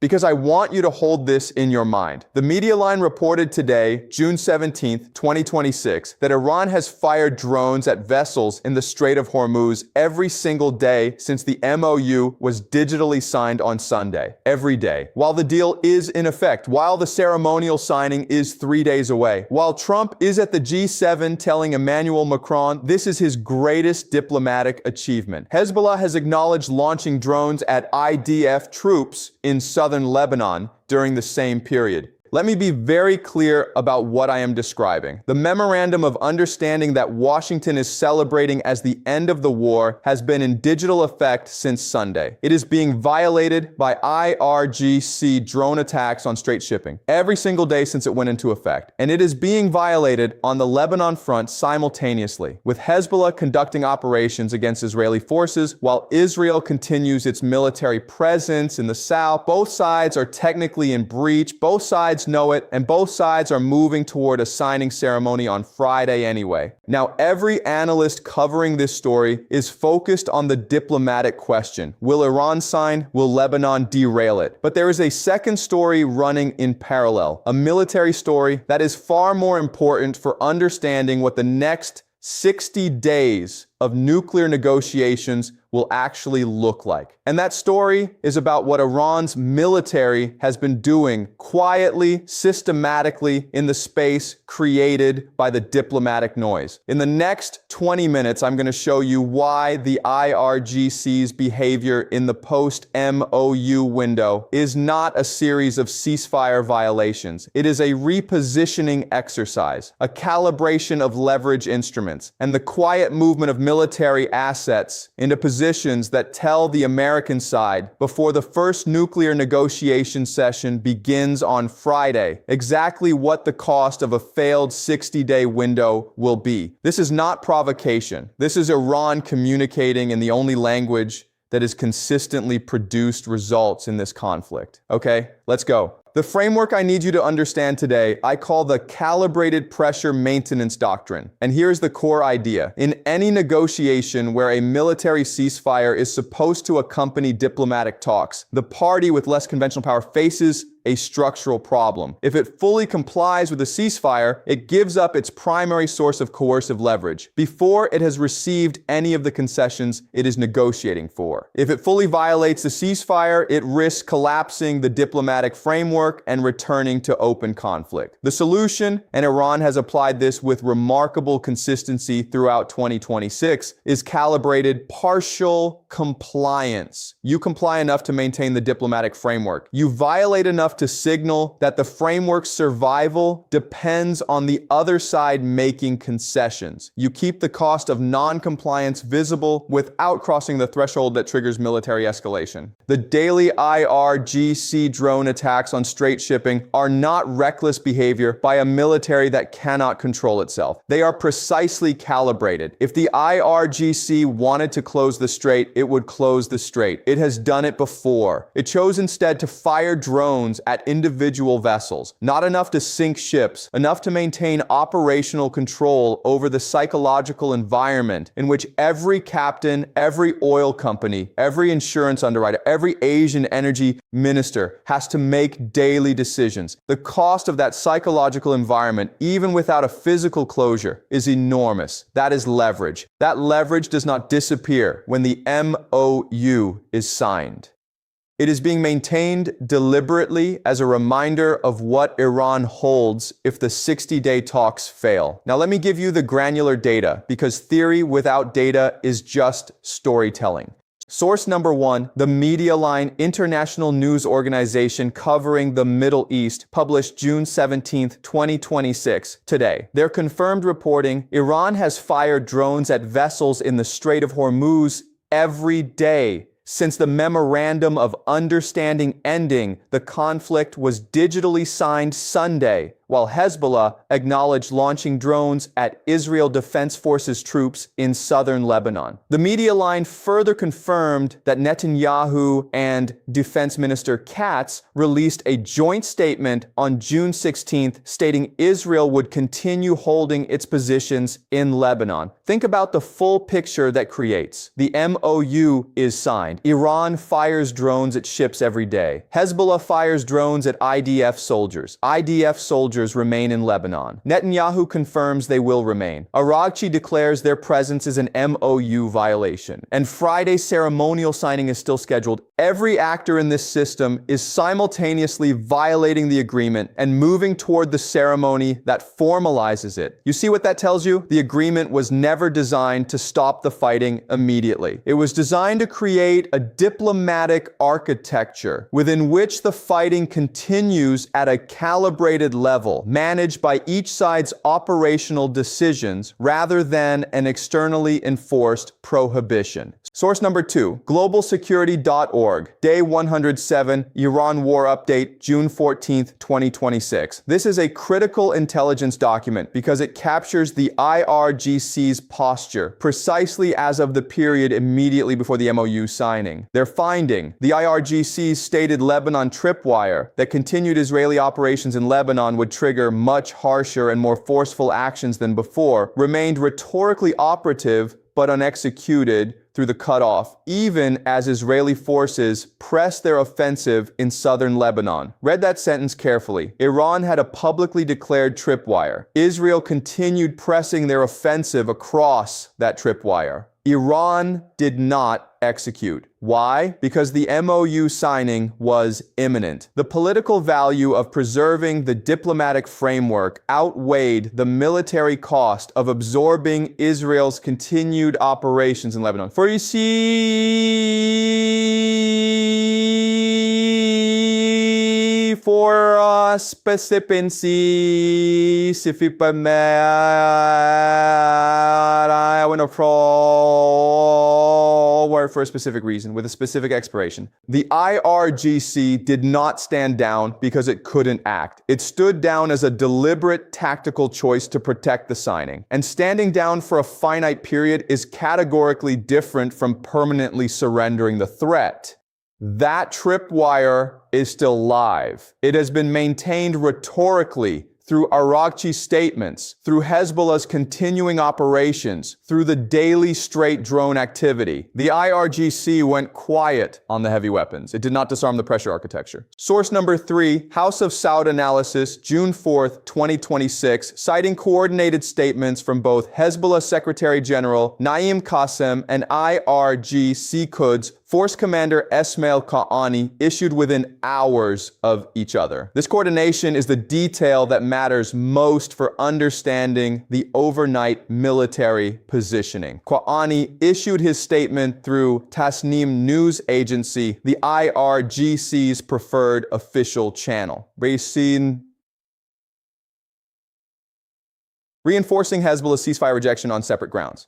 because I want you to hold this in your mind. The media line reported today, June 17th, 2026, that Iran has fired drones at vessels in the Strait of Hormuz every single day since the MOU was digitally signed on Sunday. Every day. While the deal is in effect, while the ceremonial signing is 3 days away, while Trump is at the G7 telling Emmanuel Macron this is his greatest diplomatic achievement. Hezbollah has acknowledged launching drones at IDF troops in southern Lebanon during the same period. Let me be very clear about what I am describing. The memorandum of understanding that Washington is celebrating as the end of the war has been in digital effect since Sunday. It is being violated by IRGC drone attacks on straight shipping every single day since it went into effect. And it is being violated on the Lebanon front simultaneously, with Hezbollah conducting operations against Israeli forces while Israel continues its military presence in the south. Both sides are technically in breach. Both sides know it, and both sides are moving toward a signing ceremony on Friday anyway. Now, every analyst covering this story is focused on the diplomatic question. Will Iran sign? Will Lebanon derail it? But there is a second story running in parallel, a military story that is far more important for understanding what the next 60 days of nuclear negotiations will actually look like. And that story is about what Iran's military has been doing quietly, systematically in the space created by the diplomatic noise. In the next 20 minutes, I'm going to show you why the IRGC's behavior in the post-MOU window is not a series of ceasefire violations. It is a repositioning exercise, a calibration of leverage instruments, and the quiet movement of military assets into positions that tell the American side before the first nuclear negotiation session begins on Friday exactly what the cost of a failed 60-day window will be. This is not provocation. This is Iran communicating in the only language that has consistently produced results in this conflict. Okay, let's go. The framework I need you to understand today, I call the calibrated pressure maintenance doctrine. And here's the core idea. In any negotiation where a military ceasefire is supposed to accompany diplomatic talks, the party with less conventional power faces a structural problem. If it fully complies with a ceasefire, it gives up its primary source of coercive leverage before it has received any of the concessions it is negotiating for. If it fully violates the ceasefire, it risks collapsing the diplomatic framework and returning to open conflict. The solution, and Iran has applied this with remarkable consistency throughout 2026, is calibrated partial compliance. You comply enough to maintain the diplomatic framework. You violate enough to signal that the framework's survival depends on the other side making concessions. You keep the cost of non-compliance visible without crossing the threshold that triggers military escalation. The daily IRGC drone attacks on straight shipping are not reckless behavior by a military that cannot control itself. They are precisely calibrated. If the IRGC wanted to close the strait, it would close the strait. It has done it before. It chose instead to fire drones at individual vessels, not enough to sink ships, enough to maintain operational control over the psychological environment in which every captain, every oil company, every insurance underwriter, every Asian energy minister has to make daily decisions. The cost of that psychological environment, even without a physical closure, is enormous. That is leverage. That leverage does not disappear when the MOU is signed. It is being maintained deliberately as a reminder of what Iran holds if the 60-day talks fail. Now let me give you the granular data, because theory without data is just storytelling. Source number one, the Media Line international news organization covering the Middle East, published June 17, 2026, today. Their confirmed reporting, Iran has fired drones at vessels in the Strait of Hormuz every day since the memorandum of understanding ending the conflict was digitally signed Sunday, while Hezbollah acknowledged launching drones at Israel Defense Forces troops in southern Lebanon. The media line further confirmed that Netanyahu and Defense Minister Katz released a joint statement on June 16th stating Israel would continue holding its positions in Lebanon. Think about the full picture that creates. The MOU is signed. Iran fires drones at ships every day. Hezbollah fires drones at IDF soldiers. IDF soldiers remain in Lebanon. Netanyahu confirms they will remain. Araghchi declares their presence is an MOU violation. And Friday's ceremonial signing is still scheduled. Every actor in this system is simultaneously violating the agreement and moving toward the ceremony that formalizes it. You see what that tells you? The agreement was never designed to stop the fighting immediately. It was designed to create a diplomatic architecture within which the fighting continues at a calibrated level, managed by each side's operational decisions rather than an externally enforced prohibition. Source number 2, globalsecurity.org, day 107, Iran War Update, June 14th, 2026. This is a critical intelligence document because it captures the IRGC's posture precisely as of the period immediately before the MOU signing. Their finding, the IRGC's stated Lebanon tripwire that continued Israeli operations in Lebanon would trigger much harsher and more forceful actions than before, remained rhetorically operative but unexecuted through the cutoff, even as Israeli forces pressed their offensive in southern Lebanon. Read that sentence carefully. Iran had a publicly declared tripwire. Israel continued pressing their offensive across that tripwire. Iran did not execute. Why? Because the MOU signing was imminent. The political value of preserving the diplomatic framework outweighed the military cost of absorbing Israel's continued operations in Lebanon. For you see, for specificity, I want to forward for a specific reason, with a specific expiration. The IRGC did not stand down because it couldn't act. It stood down as a deliberate tactical choice to protect the signing. And standing down for a finite period is categorically different from permanently surrendering the threat. That tripwire is still live. It has been maintained rhetorically through Araghchi's statements, through Hezbollah's continuing operations, through the daily straight drone activity. The IRGC went quiet on the heavy weapons. It did not disarm the pressure architecture. Source number 3, House of Saud analysis, June 4th, 2026, citing coordinated statements from both Hezbollah Secretary General Naim Qassem and IRGC Quds Force Commander Esmail Qaani, issued within hours of each other. This coordination is the detail that matters most for understanding the overnight military positioning. Qaani issued his statement through Tasnim News Agency, the IRGC's preferred official channel. Reinforcing Hezbollah's ceasefire rejection on separate grounds.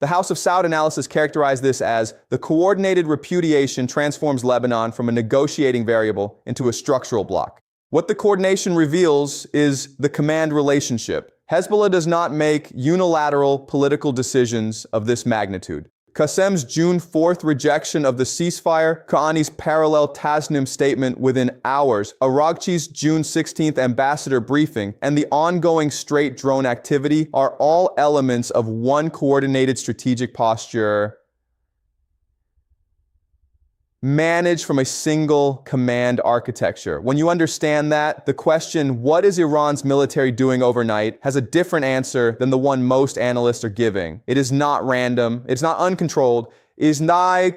The House of Saud analysis characterized this as the coordinated repudiation transforms Lebanon from a negotiating variable into a structural block. What the coordination reveals is the command relationship. Hezbollah does not make unilateral political decisions of this magnitude. Qassem's June 4th rejection of the ceasefire, Qaani's parallel Tasnim statement within hours, Araghchi's June 16th ambassador briefing, and the ongoing straight drone activity are all elements of one coordinated strategic posture managed from a single command architecture. When you understand that, the question, what is Iran's military doing overnight, has a different answer than the one most analysts are giving. It is not random. It's not uncontrolled. It is not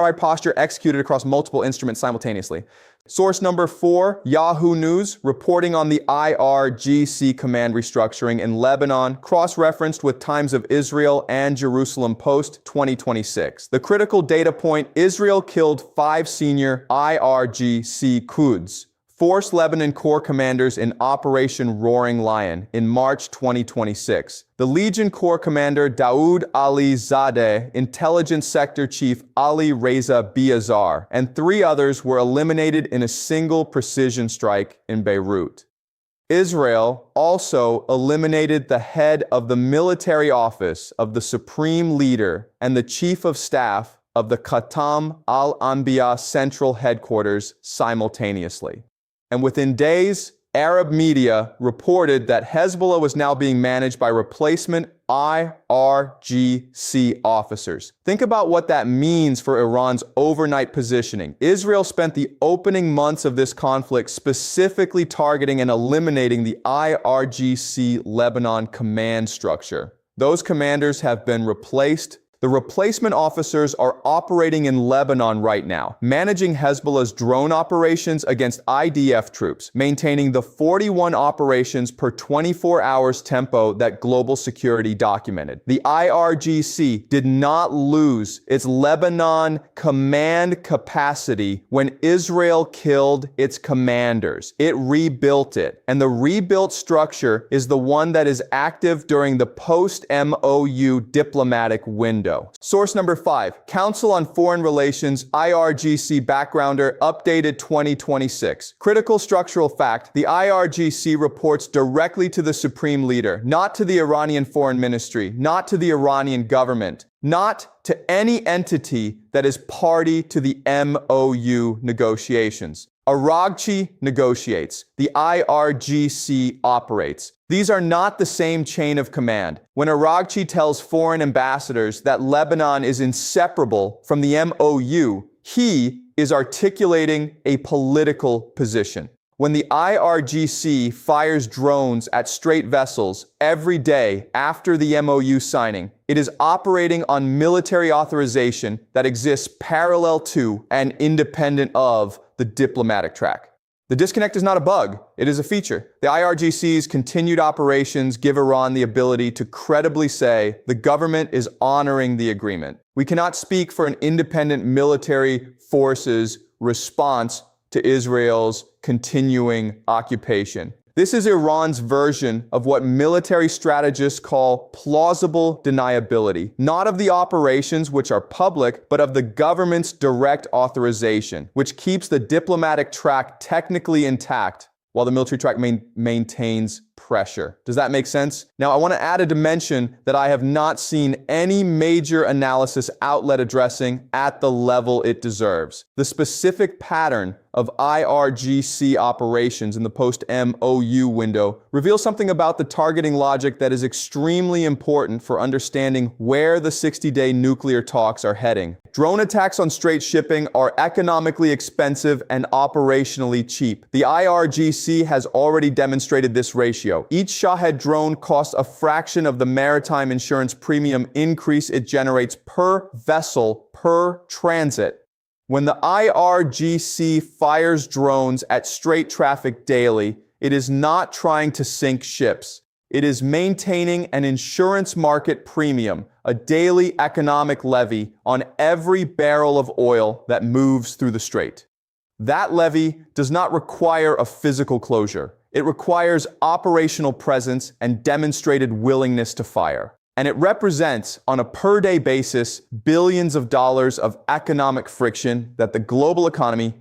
a posture executed across multiple instruments simultaneously. Source number 4, Yahoo News, reporting on the IRGC command restructuring in Lebanon, cross-referenced with Times of Israel and Jerusalem Post 2026. The critical data point, Israel killed 5 senior IRGC Quds. forced Lebanon Corps commanders in Operation Roaring Lion in March 2026. The Legion Corps commander Daoud Ali Zadeh, Intelligence Sector Chief Ali Reza Biazar, and 3 others were eliminated in a single precision strike in Beirut. Israel also eliminated the head of the military office of the supreme leader and the chief of staff of the Khatam al-Anbiya central headquarters simultaneously. And within days, Arab media reported that Hezbollah was now being managed by replacement IRGC officers. Think about what that means for Iran's overnight positioning. Israel spent the opening months of this conflict specifically targeting and eliminating the IRGC Lebanon command structure. Those commanders have been replaced. The replacement officers are operating in Lebanon right now, managing Hezbollah's drone operations against IDF troops, maintaining the 41 operations per 24 hours tempo that Global Security documented. The IRGC did not lose its Lebanon command capacity when Israel killed its commanders. It rebuilt it, and the rebuilt structure is the one that is active during the post-MOU diplomatic window. Source number 5, Council on Foreign Relations, IRGC backgrounder, updated 2026. Critical structural fact, the IRGC reports directly to the Supreme Leader, not to the Iranian Foreign Ministry, not to the Iranian government, not to any entity that is party to the MOU negotiations. Araghchi negotiates. The IRGC operates. These are not the same chain of command. When Araghchi tells foreign ambassadors that Lebanon is inseparable from the MOU, he is articulating a political position. When the IRGC fires drones at straight vessels every day after the MOU signing, it is operating on military authorization that exists parallel to and independent of the diplomatic track. The disconnect is not a bug, it is a feature. The IRGC's continued operations give Iran the ability to credibly say the government is honoring the agreement. We cannot speak for an independent military forces response to Israel's continuing occupation. This is Iran's version of what military strategists call plausible deniability, not of the operations which are public, but of the government's direct authorization, which keeps the diplomatic track technically intact while the military track maintains pressure. Does that make sense? Now, I want to add a dimension that I have not seen any major analysis outlet addressing at the level it deserves. The specific pattern of IRGC operations in the post-MOU window reveals something about the targeting logic that is extremely important for understanding where the 60-day nuclear talks are heading. Drone attacks on straight shipping are economically expensive and operationally cheap. The IRGC has already demonstrated this ratio. Each Shahed drone costs a fraction of the maritime insurance premium increase it generates per vessel per transit. When the IRGC fires drones at straight traffic daily, it is not trying to sink ships. It is maintaining an insurance market premium, a daily economic levy on every barrel of oil that moves through the strait. That levy does not require a physical closure. It requires operational presence and demonstrated willingness to fire. And it represents, on a per-day basis, billions of dollars of economic friction that the global economy,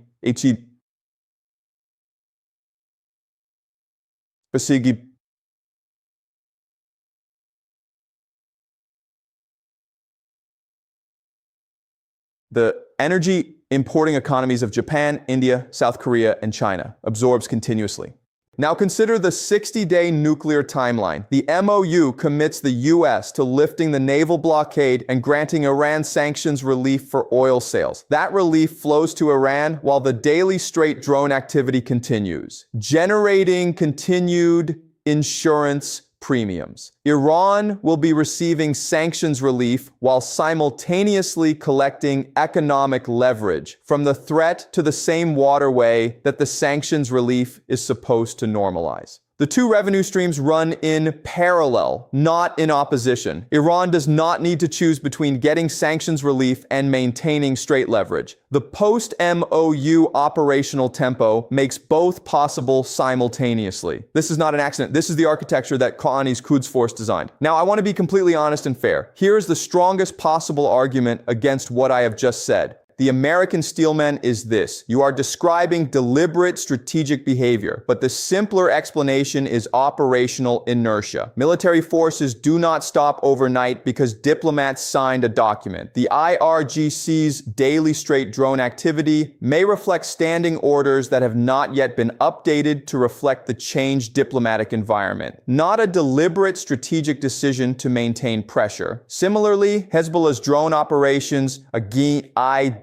the energy importing economies of Japan, India, South Korea, and China absorbs continuously. Now consider the 60-day nuclear timeline. The MOU commits the U.S. to lifting the naval blockade and granting Iran sanctions relief for oil sales. That relief flows to Iran while the daily straight drone activity continues, generating continued insurance premiums. Iran will be receiving sanctions relief while simultaneously collecting economic leverage from the threat to the same waterway that the sanctions relief is supposed to normalize. The two revenue streams run in parallel, not in opposition. Iran does not need to choose between getting sanctions relief and maintaining straight leverage. The post-MOU operational tempo makes both possible simultaneously. This is not an accident. This is the architecture that Rouhani's Quds Force designed. Now, I want to be completely honest and fair. Here is the strongest possible argument against what I have just said. The American steelman is this: you are describing deliberate strategic behavior, but the simpler explanation is operational inertia. Military forces do not stop overnight because diplomats signed a document. The IRGC's daily straight drone activity may reflect standing orders that have not yet been updated to reflect the changed diplomatic environment, not a deliberate strategic decision to maintain pressure. Similarly, Hezbollah's drone operations against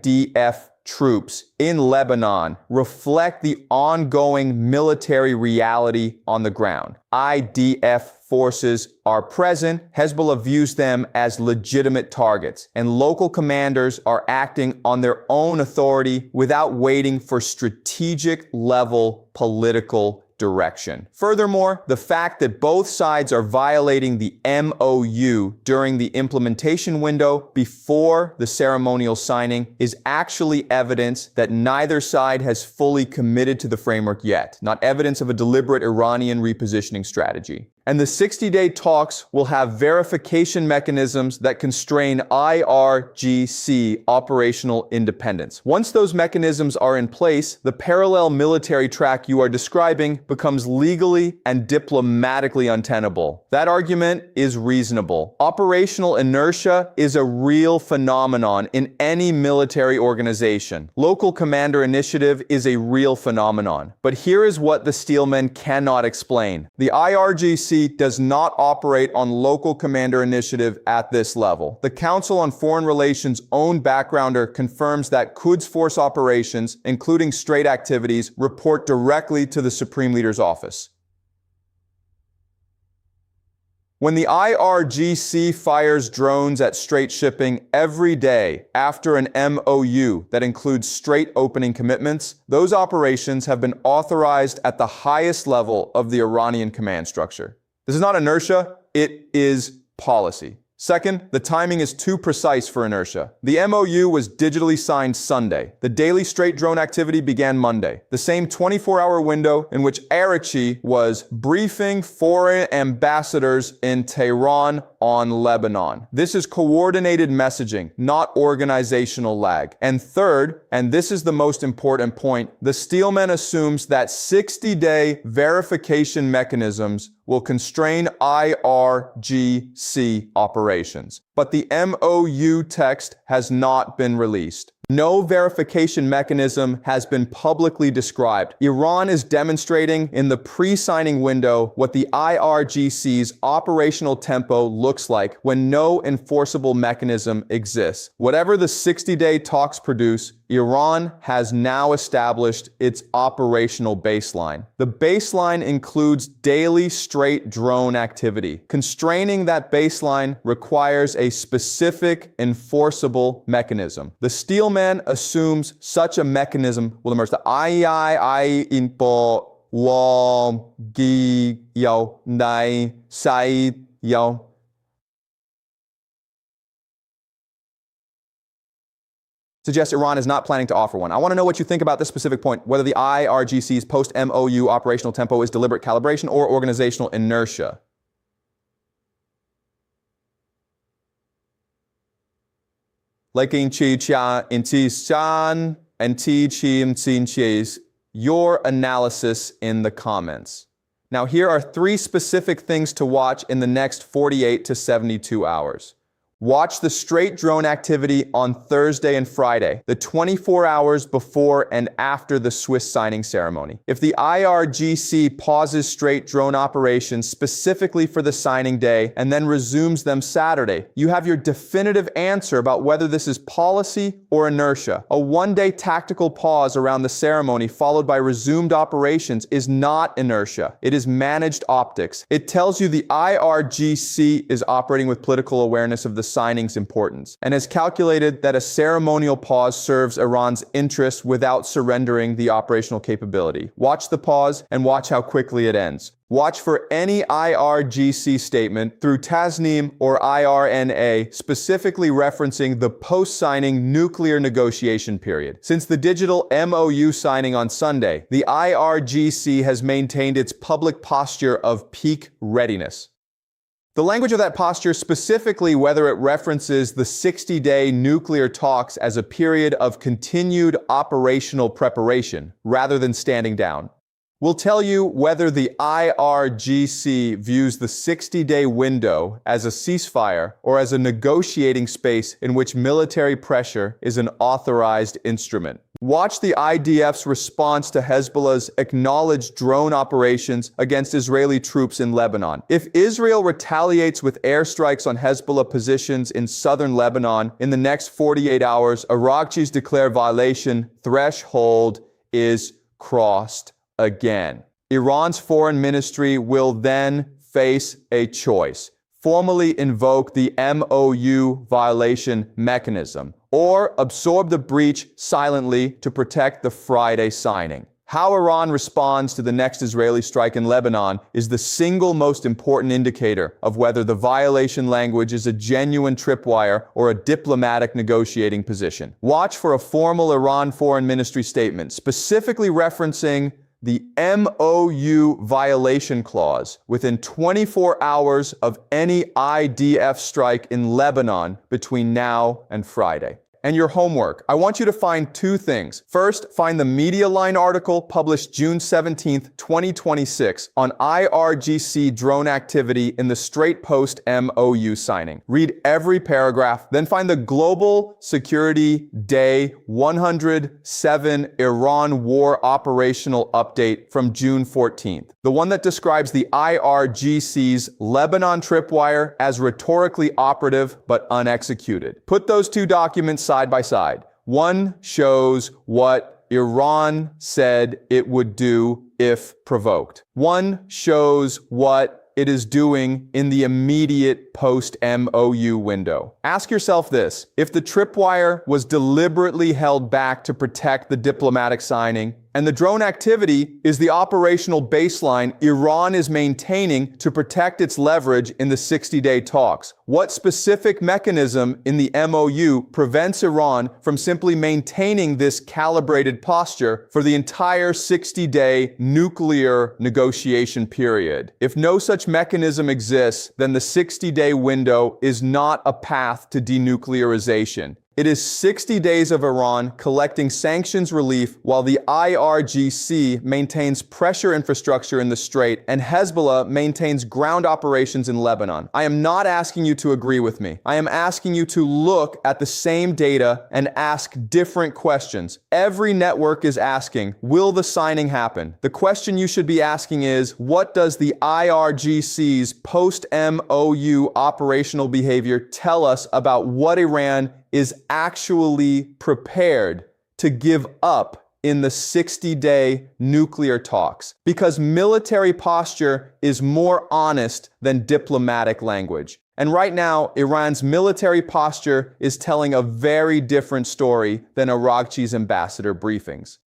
IDF troops in Lebanon reflect the ongoing military reality on the ground. IDF forces are present, Hezbollah views them as legitimate targets, and local commanders are acting on their own authority without waiting for strategic level political direction. Furthermore, the fact that both sides are violating the MOU during the implementation window before the ceremonial signing is actually evidence that neither side has fully committed to the framework yet, not evidence of a deliberate Iranian repositioning strategy. And the 60-day talks will have verification mechanisms that constrain IRGC operational independence. Once those mechanisms are in place, the parallel military track you are describing becomes legally and diplomatically untenable. That argument is reasonable. Operational inertia is a real phenomenon in any military organization. Local commander initiative is a real phenomenon. But here is what the steelmen cannot explain. The IRGC does not operate on local commander initiative at this level. The Council on Foreign Relations' own backgrounder confirms that Quds Force operations, including straight activities, report directly to the Supreme Leader's office. When the IRGC fires drones at straight shipping every day after an MOU that includes straight opening commitments, those operations have been authorized at the highest level of the Iranian command structure. This is not inertia, it is policy. Second, the timing is too precise for inertia. The MOU was digitally signed Sunday. The daily straight drone activity began Monday, the same 24-hour window in which Araghchi was briefing foreign ambassadors in Tehran on Lebanon. This is coordinated messaging, not organizational lag. And third, and this is the most important point, the steelman assumes that 60-day verification mechanisms will constrain IRGC operations. But the MOU text has not been released. No verification mechanism has been publicly described. Iran is demonstrating in the pre-signing window what the IRGC's operational tempo looks like when no enforceable mechanism exists. Whatever the 60-day talks produce, Iran has now established its operational baseline. The baseline includes daily straight drone activity. Constraining that baseline requires a specific enforceable mechanism. The steelman assumes such a mechanism will emerge. The I inpo wom gi yo nai sai yo suggests Iran is not planning to offer one. I want to know what you think about this specific point, whether the IRGC's post-MOU operational tempo is deliberate calibration or organizational inertia. Your analysis in the comments. Now, here are 3 specific things to watch in the next 48 to 72 hours. Watch the straight drone activity on Thursday and Friday, the 24 hours before and after the Swiss signing ceremony. If the IRGC pauses straight drone operations specifically for the signing day and then resumes them Saturday, you have your definitive answer about whether this is policy or inertia. A one-day tactical pause around the ceremony followed by resumed operations is not inertia. It is managed optics. It tells you the IRGC is operating with political awareness of the signing's importance, and has calculated that a ceremonial pause serves Iran's interests without surrendering the operational capability. Watch the pause and watch how quickly it ends. Watch for any IRGC statement through Tasnim or IRNA specifically referencing the post-signing nuclear negotiation period. Since the digital MOU signing on Sunday, the IRGC has maintained its public posture of peak readiness. The language of that posture, specifically whether it references the 60-day nuclear talks as a period of continued operational preparation rather than standing down, will tell you whether the IRGC views the 60-day window as a ceasefire or as a negotiating space in which military pressure is an authorized instrument. Watch the IDF's response to Hezbollah's acknowledged drone operations against Israeli troops in Lebanon. If Israel retaliates with airstrikes on Hezbollah positions in southern Lebanon in the next 48 hours, Araghchi's declared violation threshold is crossed again. Iran's foreign ministry will then face a choice: formally invoke the MOU violation mechanism, or absorb the breach silently to protect the Friday signing. How Iran responds to the next Israeli strike in Lebanon is the single most important indicator of whether the violation language is a genuine tripwire or a diplomatic negotiating position. Watch for a formal Iran Foreign Ministry statement specifically referencing the MOU violation clause within 24 hours of any IDF strike in Lebanon between now and Friday. And your homework: I want you to find two things. First, find the Media Line article published June 17th, 2026 on IRGC drone activity in the Strait Post MOU signing. Read every paragraph, then find the Global Security Day 107 Iran War Operational Update from June 14th, the one that describes the IRGC's Lebanon tripwire as rhetorically operative but unexecuted. Put those two documents side by side. One shows what Iran said it would do if provoked. One shows what it is doing in the immediate post-MOU window. Ask yourself this: if the tripwire was deliberately held back to protect the diplomatic signing, and the drone activity is the operational baseline Iran is maintaining to protect its leverage in the 60-day talks, what specific mechanism in the MOU prevents Iran from simply maintaining this calibrated posture for the entire 60-day nuclear negotiation period? If no such mechanism exists, then the 60-day window is not a path to denuclearization. It is 60 days of Iran collecting sanctions relief while the IRGC maintains pressure infrastructure in the Strait and Hezbollah maintains ground operations in Lebanon. I am not asking you to agree with me. I am asking you to look at the same data and ask different questions. Every network is asking, will the signing happen? The question you should be asking is, what does the IRGC's post-MOU operational behavior tell us about what Iran is actually prepared to give up in the 60-day nuclear talks? Because military posture is more honest than diplomatic language. And right now, Iran's military posture is telling a very different story than Araghchi's ambassador briefings.